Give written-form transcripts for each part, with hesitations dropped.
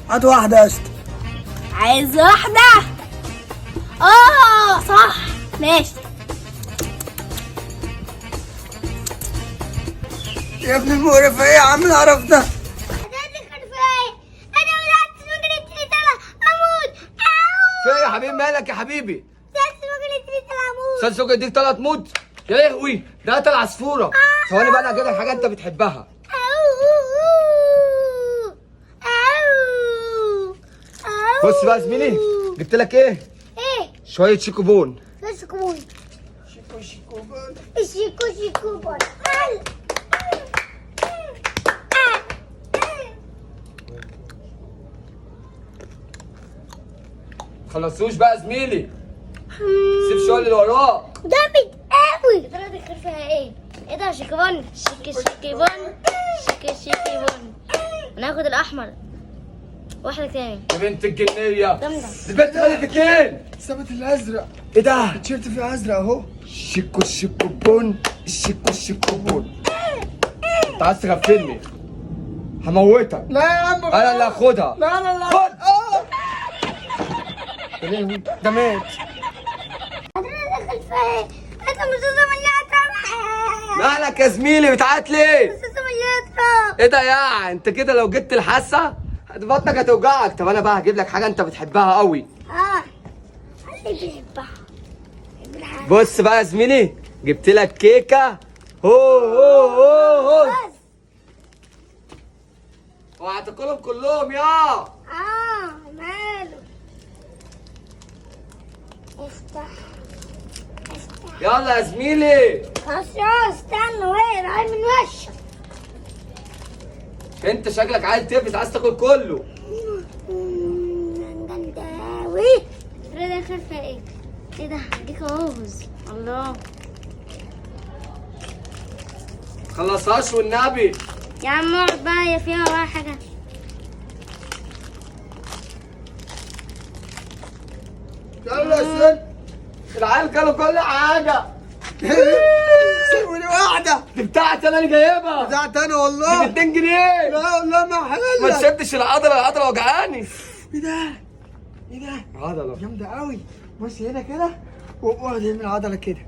هات واحدة يا اسطى. عايز واحدة؟ صح ماشي. يا ابن المقرف ايه يا عم القرف ده؟ في ايه يا حبيبي؟ مالك يا حبيبي؟ استاذ سكر يديك طلعت تموت؟ يا لهوي ده قتل عصفوره. ثواني بقى انا هجيب لك حاجه انت بتحبها. بص بقى يا زميلي، جبت لك ايه؟ ايه؟ شويه شيكوبون. شيكوبون. شيكوبون. خلصوش بقى يا زميلي، سيب شويه اللي وراك. جامد قوي. ترى دخل فيها ايه؟ ايه ده؟ شيكوبون. شيكوبون. شيكوبون. هناخد الاحمر. واحده تاني. يا بنت الجنيه، جامده. البنت خدت اتنين. ثبت الازرق. ايه ده؟ التيشيرت فيه ازرق اهو. شيكوبون. شيكوبون. انت عايز تغفلني؟ هموتك. لا يا عم انا اللي هاخدها. لا لا لا. خد. يا لهوي ده مات. دخل فيها ايه؟ انت مش مالك يا زميلي بتعيط ليه؟ مليتها. ايه ده يا انت كده لو جبت الحاسه بطنك هتوجعك. طب انا بقى هجيب لك حاجه انت بتحبها قوي. اللي بيحبها. بص بقى يا زميلي، جبت لك كيكه. هو وهتاكلهم كلهم يا. ماله. افتح. يلا يا زميلي. خلاص استنى وين رايح من وشك. انت شكلك عايز تفلس، عايز تاكل كله. جنداوي. ده داخل فيها ايه؟ ايه ده؟ ديك عوز. الله. خلصهاش والنبي. يا عم اقعد بقى، يا فيها ولا حاجه. يلا يا سيد، العيال كلوا كل حاجه. سيبوني واحدة. دي بتاعتي انا اللي جايبها. بتاعت انا والله. ب 2 جنيه. لا والله ما ما حلال. تشدش العضله وجعاني. ايه ده؟ ايه ده؟ عضله جامدة قوي. بص هنا كده واقعد من العضلة كده.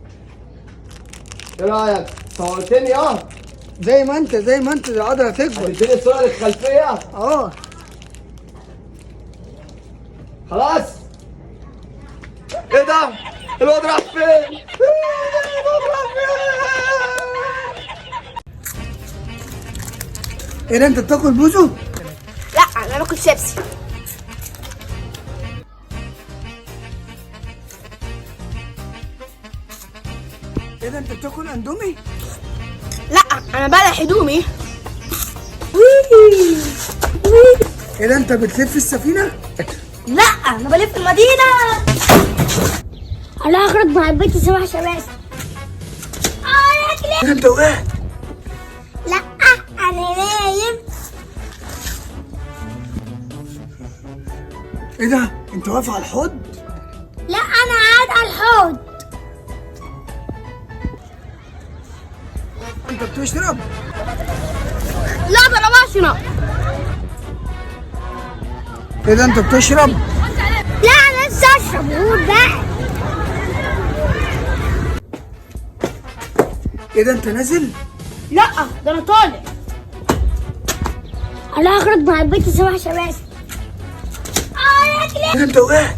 ايه رايك؟ صورتني زي ما انت العضلة تكبر. هتديني الصوره الخلفيه. خلاص. ايه ده؟ الواد راح فين؟ ايه ده انت بتاكل بوزو؟ لا انا باكل شيبسي. ايه ده انت بتاكل اندومي؟ لا انا بلع هدومي. ايه ده انت بتلف السفينة؟ لا انا بلف المدينه. انا هخرج مع البيت سبع شباب. يا رجلي. ايه ده انت وقعت؟ لا انا نايم. ايه ده انت واقف على الحوض؟ لا انا قاعد على الحوض. انت بتشرب؟ لا ده انا بشرب. ايه ده انت بتشرب؟ لا انا لسه اشرب. قول بقى. ايه ده انت نازل؟ لا ده انا طالع. انا هخرج مع البيت سبع شباب. يا رجلي. ايه ده انت وقعت؟